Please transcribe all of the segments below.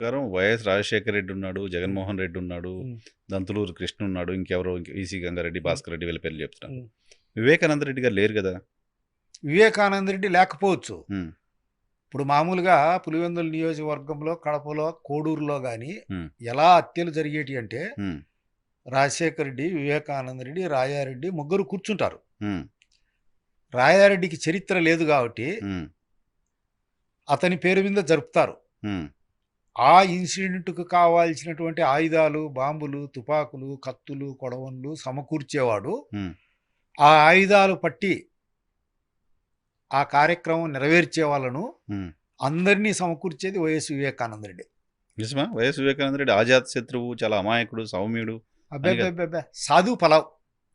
ప్రకారం వైఎస్ రాజశేఖర రెడ్డి ఉన్నాడు, జగన్మోహన్ రెడ్డి ఉన్నాడు, ఉమ్, దంతులూరు కృష్ణ ఉన్నాడు, ఇంకెవరో ఈసీ గంగారెడ్డి, ఉమ్, భాస్కర్ రెడ్డి వీళ్ళ పేర్లు చెప్తున్నారు. ఉమ్. వివేకానంద రెడ్డి గారు లేరు కదా. వివేకానంద రెడ్డి లేకపోవచ్చు. ఉమ్, ఇప్పుడు మామూలుగా పులివెందుల నియోజకవర్గంలో, కడపలో, కోడూరులో కానీ ఉమ్, ఎలా హత్యలు జరిగేటి అంటే ఉమ్, రాజశేఖర రెడ్డి, వివేకానంద రెడ్డి, రాజారెడ్డి ముగ్గురు కూర్చుంటారు. ఉమ్, రాజారెడ్డికి చరిత్ర లేదు కాబట్టి ఉమ్, అతని పేరు మీద జరుపుతారు. ఉమ్, ఆ ఇన్సిడెంట్కు కావాల్సినటువంటి ఆయుధాలు, బాంబులు, తుపాకులు, కత్తులు, కొడవన్లు సమకూర్చేవాడు. ఉమ్, ఆ ఆయుధాలు పట్టి ఆ కార్యక్రమం నెరవేర్చే వాళ్ళను ఉమ్. అందరినీ సమకూర్చేది వైఎస్ వివేకానంద రెడ్డి. నిజమా? వైఎస్ వివేకానంద రెడ్డి అజాత శత్రువు, చాలా అమాయకుడు, సౌమ్యుడు. అబ్బే సాధు పలావ్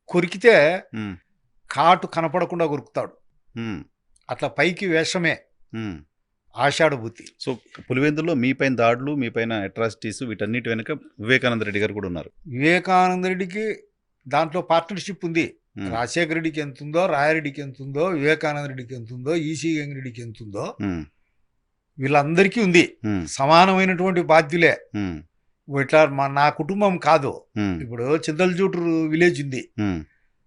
కొరికితే ఉమ్, కాటు కనపడకుండా కొరుకుతాడు. ఉమ్, అట్లా పైకి వేషమే ఉమ్. ఆషాఢభూతి. సో పులివెందుల్లో మీ పైన దాడులు, మీ పైన అట్రాసిటీస్, వీటన్నిటి వెనుక వివేకానంద రెడ్డి గారు కూడా ఉన్నారు. వివేకానంద రెడ్డికి దాంట్లో పార్ట్నర్షిప్ ఉంది. ఉమ్, రాజశేఖర రెడ్డికి ఎంత ఉందో, రాయారెడ్డికి ఎంత ఉందో, వివేకానంద రెడ్డికి ఎంత ఉందో, ఈసీ గంగిరెడ్డికి ఎంత ఉందో, ఉమ్, వీళ్ళందరికీ ఉంది. ఉమ్, సమానమైనటువంటి బాధ్యులే. ఉమ్, ఇట్లా నా కుటుంబం కాదు. ఉమ్, ఇప్పుడు చింతలచూటూరు విలేజ్ ఉంది, ఉమ్,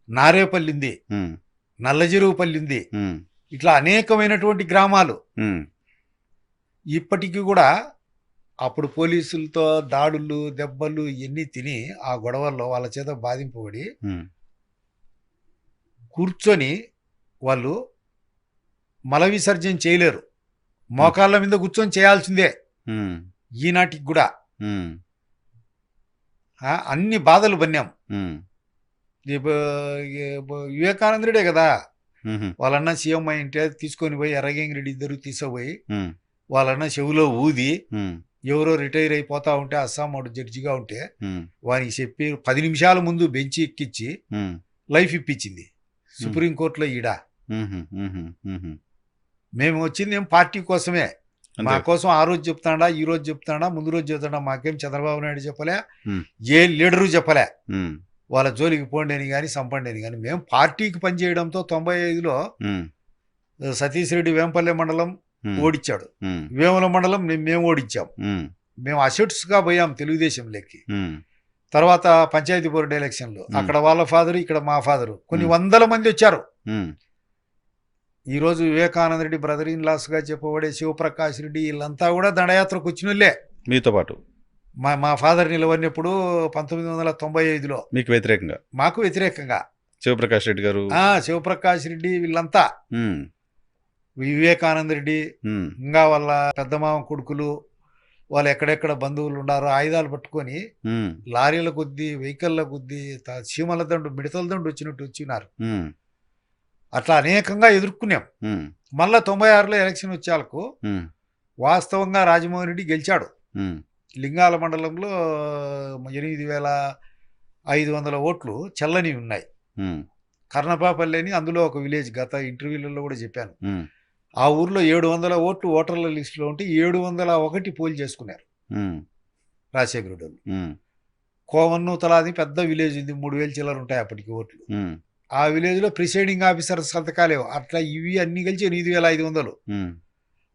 నారేపల్లి ఉంది, ఉమ్, నల్లజెరువుపల్లి ఉంది. ఉమ్, ఇట్లా అనేకమైనటువంటి గ్రామాలు ఉమ్, ఇప్పటికీ కూడా అప్పుడు పోలీసులతో దాడులు, దెబ్బలు ఇవన్నీ తిని ఆ గొడవల్లో వాళ్ళ చేత బాధింపబడి ఉమ్, కూర్చొని వాళ్ళు మల విసర్జన చేయలేరు. మోకాళ్ళ మీద కూర్చొని చేయాల్సిందే ఉమ్, ఈనాటికి కూడా. ఉమ్, అన్ని బాధలు బన్నాం. ఉమ్, వివేకానందుడే కదా ఉమ్, వాళ్ళన్న సీఎం అయింటే తీసుకొని పోయి ఎర్రగంగిరెడ్డి ఇద్దరు తీసుకుపోయి ఉమ్, వాళ్ళన్న చెవిలో ఊది, ఉమ్, ఎవరో రిటైర్ అయిపోతా ఉంటే అస్సాం వాడు జడ్జిగా ఉంటే ఉమ్, వానికి చెప్పి 10 నిమిషాల ముందు బెంచి ఎక్కించి ఉమ్, లైఫ్ ఇప్పించింది సుప్రీంకోర్టులో. ఈడ ఉమ్, ఉమ్, ఉమ్. మేము వచ్చింది ఏం పార్టీ కోసమే. మా అంతే. కోసం ఆ రోజు చెప్తాడా, ఈ రోజు చెప్తాడా, ముందు రోజు చెప్తాడా, మాకేం చంద్రబాబు నాయుడు చెప్పలే, ఉమ్, ఏ లీడరు చెప్పలే ఉమ్, వాళ్ళ జోలికి పోండి అని కానీ సంపండి అని కానీ. మేము పార్టీకి పనిచేయడంతో 95లో ఉమ్, సతీష్ రెడ్డి వేంపల్లె మండలం ఉమ్, ఓడించాడు, ఉమ్, వేముల మండలం మేము ఓడించాం. ఉమ్, మేము అసెట్స్గా పోయాం తెలుగుదేశంలోకి. ఉమ్, తర్వాత పంచాయతీ బోర్డు ఎలక్షన్లు అక్కడ వాళ్ళ ఫాదరు, ఇక్కడ మా ఫాదరు, కొన్ని మ్. వందల మంది వచ్చారు. ఉమ్, ఈరోజు వివేకానంద రెడ్డి బ్రదర్ ఇన్ లాస్గా చెప్పబడే శివప్రకాష్ రెడ్డి వీళ్ళంతా కూడా దండయాత్రకు వచ్చినోళ్ళే. మీతో పాటు మా ఫాదర్ నిలవన్నప్పుడు 1995లో మీకు వ్యతిరేకంగా మాకు వ్యతిరేకంగా శివప్రకాష్ రెడ్డి గారు. శివప్రకాష్ రెడ్డి వీళ్ళంతా, ఉమ్, వివేకానంద రెడ్డి ఉమ్, ఇంకా వాళ్ళ పెద్దమామ కొడుకులు, వాళ్ళు ఎక్కడెక్కడ బంధువులు ఉన్నారు, ఆయుధాలు పట్టుకొని ఉమ్, లారీల కొద్దీ, వెహికల్ల కొద్దీ, చీమల దండు, మిడతల దండు వచ్చినట్టు వచ్చినారు. ఉమ్, అట్లా అనేకంగా ఎదుర్కొన్నాం. ఉమ్, మళ్ళా 96లో ఎలక్షన్ వచ్చేలకు ఉమ్, వాస్తవంగా రాజమోహన్ రెడ్డి గెలిచాడు. ఉమ్, లింగాల మండలంలో 8500 ఓట్లు చల్లని ఉన్నాయి. ఉమ్, కర్ణపాపల్లి అని అందులో ఒక విలేజ్, గత ఇంటర్వ్యూలలో కూడా చెప్పాను. ఉమ్, ఆ ఊర్లో 700 ఓట్లు ఓటర్ల లిస్టులో ఉంటే 701 పోల్ చేసుకున్నారు ఉమ్, రాజశేఖర రెడ్డి వాళ్ళు. ఉమ్, కోవన్ను తలాది పెద్ద విలేజ్ ఉంది, 3000 చిల్లర ఉంటాయి అప్పటికి ఓట్లు. ఉమ్, ఆ విలేజ్లో ప్రిసైడింగ్ ఆఫీసర్ సంతకాలేవు. అట్లా ఇవి అన్ని కలిసి 8500. ఉమ్,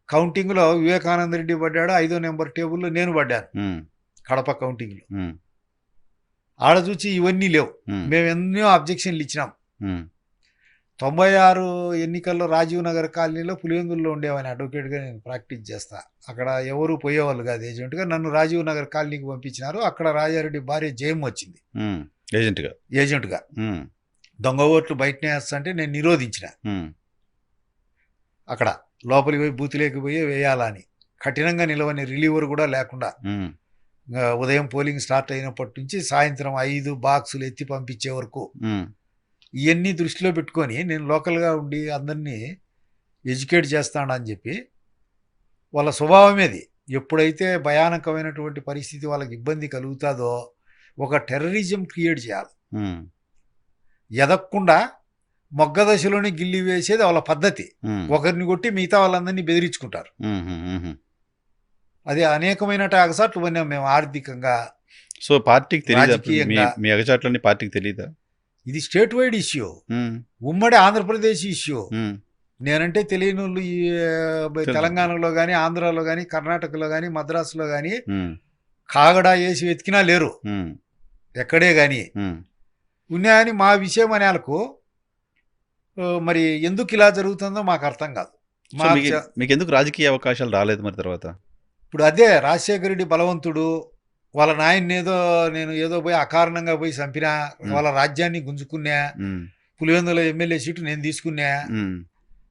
కౌంటింగ్లో వివేకానంద రెడ్డి పడ్డాడు, 5వ నెంబర్ టేబుల్లో నేను పడ్డాను ఉమ్, కడప కౌంటింగ్లో. ఉమ్, ఆడ చూసి ఇవన్నీ లేవు. ఉమ్, మేము ఎన్నో అబ్జెక్షన్లు ఇచ్చినాం. ఉమ్, 96 ఎన్నికల్లో రాజీవ్ నగర్ కాలనీలో పులివెందుల్లో ఉండేవాని అడ్వకేట్గా నేను ప్రాక్టీస్ చేస్తా. అక్కడ ఎవరు పోయేవాళ్ళు కాదు ఏజెంట్గా. నన్ను రాజీవ్ నగర్ కాలనీకి పంపించినారు. అక్కడ రాజారెడ్డి భార్య జయం వచ్చింది ఉమ్, ఏజెంట్గా. ఉమ్. దొంగ ఓట్లు బయటనే వేస్తా నేను నిరోధించిన. ఉమ్, అక్కడ లోపలికి పోయి బూతులేకి పోయి వేయాలని కఠినంగా నిలవని, రిలీవర్ కూడా లేకుండా. ఉమ్, ఉదయం పోలింగ్ స్టార్ట్ అయినప్పటి నుంచి సాయంత్రం 5 బాక్సులు ఎత్తి పంపించే వరకు ఉమ్, ఇవన్నీ దృష్టిలో పెట్టుకొని నేను లోకల్గా ఉండి అందరినీ ఎడ్యుకేట్ చేస్తానని చెప్పి, వాళ్ళ స్వభావమేది. ఎప్పుడైతే భయానకమైనటువంటి పరిస్థితి వాళ్ళకి ఇబ్బంది కలుగుతుందో ఒక టెర్రరిజం క్రియేట్ చేయాలి. ఉమ్, ఎదగకుండా మొగ్గ దశలోనే గిల్లి వేసేది వాళ్ళ పద్ధతి. ఉమ్, ఒకరిని కొట్టి మిగతా వాళ్ళందరినీ బెదిరించుకుంటారు. ఉమ్, ఉమ్. అది అనేకమైన అగసాట్లు పన్నాం మేము ఆర్థికంగా. సో పార్టీకి తెలియదా? రాజకీయంగా. మీ అగచాట్లన్నీ పార్టీకి తెలియదా? ఇది స్టేట్ వైడ్ ఇష్యూ, ఉమ్, ఉమ్మడి ఆంధ్రప్రదేశ్ ఇష్యూ. ఉమ్, నేనంటే తెలియని వాళ్ళు ఈ తెలుసు. తెలంగాణలో కానీ ఆంధ్రాలో కానీ కర్ణాటకలో కానీ మద్రాసులో కానీ ఉమ్, కాగడా వేసి వెతికినా లేరు ఉమ్, ఎక్కడే కానీ ఉమ్. ఉన్నాయని మా విషయం అనేలకు మరి ఎందుకు ఇలా జరుగుతుందో మాకు అర్థం కాదు. సో మా మీకు ఎందుకు రాజకీయ అవకాశాలు రాలేదు మరి తర్వాత? ఇప్పుడు అదే రాజశేఖర రెడ్డి బలవంతుడు, వాళ్ళ నాయన్ని నేను ఏదో పోయి అకారణంగా పోయి చంపినా, వాళ్ళ రాజ్యాన్ని గుంజుకున్నా, ఉమ్, పులివెందుల ఎమ్మెల్యే సీటు నేను తీసుకున్నా, ఉమ్,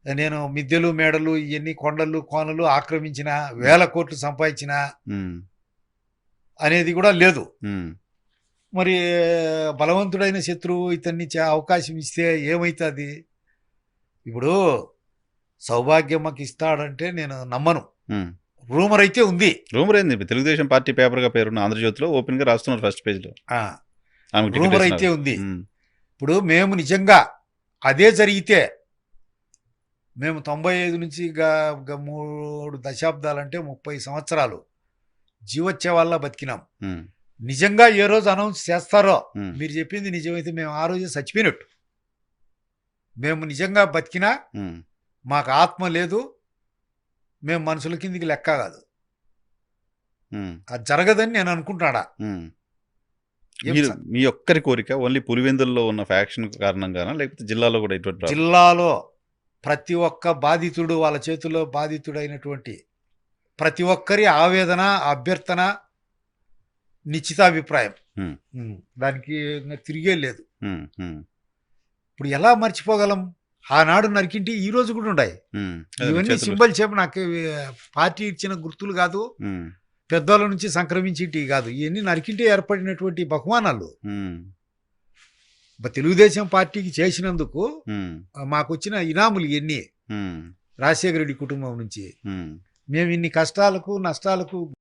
నేను మిద్దెలు మేడలు ఇవన్నీ కొండలు కోనలు ఆక్రమించిన, 1000 కోట్లు సంపాదించిన ఉమ్, అనేది కూడా లేదు. ఉమ్, మరి బలవంతుడైన శత్రువు ఇతన్ని అవకాశం ఇస్తే ఏమవుతుంది? ఇప్పుడు సౌభాగ్యమ్మకి ఇస్తాడంటే నేను నమ్మను. ఉమ్. రూమర్ అయితే ఉంది. రూమర్ ఏంది? తెలుగుదేశం పార్టీ పేపర్గా పేరున్న ఆంధ్రజ్యోతిలో ఓపెన్ గా రాస్తున్నారు ఫస్ట్ పేజ్ లో. ఆమెకు టికెట్ రూమర్ అయితే ఇస్తున్నారు. ఉంది. ఉమ్, ఇప్పుడు మేము నిజంగా అదే జరిగితే మేము 95 నుంచి 3 దశాబ్దాలంటే 30 సంవత్సరాలు జీవోత్సవ వల్ల బతికినాం. ఉమ్, నిజంగా ఏ రోజు అనౌన్స్ చేస్తారో ఉమ్, మీరు చెప్పింది నిజమైతే మేము ఆ రోజే చచ్చిపోయినట్టు. మేము నిజంగా బతికినా ఉమ్. మాకు ఆత్మ లేదు, మేము మనుషుల కిందికి లెక్క కాదు. ఉమ్, అది జరగదని నేను అనుకుంటున్నాడా. ఉమ్. ఏం మీరు సార్? మీ ఒక్కరి కోరిక ఓన్లీ పులివెందుల్లో ఉన్న ఫ్యాక్షన్ కారణంగానా, లేకపోతే జిల్లాలో కూడా ఇటువంటి ప్రాబ్లం? జిల్లాలో ప్రతి ఒక్క బాధితుడు, వాళ్ళ చేతుల్లో బాధితుడైనటువంటి ప్రతి ఒక్కరి ఆవేదన, అభ్యర్థన, నిశ్చితాభిప్రాయం. ఉమ్, దానికి ఇంకా తిరిగే లేదు. ఉమ్, ఉమ్, ఇప్పుడు ఎలా మర్చిపోగలం? ఆనాడు నరికింటి ఈ రోజు కూడా ఉన్నాయి. ఉమ్. అదే మీ ఇవన్నీ చేతుల్లో. సింబల్ చెప్పు, నాకు పార్టీ ఇచ్చిన గుర్తులు కాదు, ఉమ్, పెద్దోళ్ళ నుంచి సంక్రమించేటి కాదు. ఇవన్నీ నరికింటే ఏర్పడినటువంటి బహుమానాలు. ఉమ్, తెలుగుదేశం పార్టీకి చేసినందుకు ఉమ్, మాకు వచ్చిన ఇనాములు ఇవన్నీ ఉమ్, రాజశేఖర రెడ్డి కుటుంబం నుంచి. ఉమ్. మేము ఇన్ని కష్టాలకు నష్టాలకు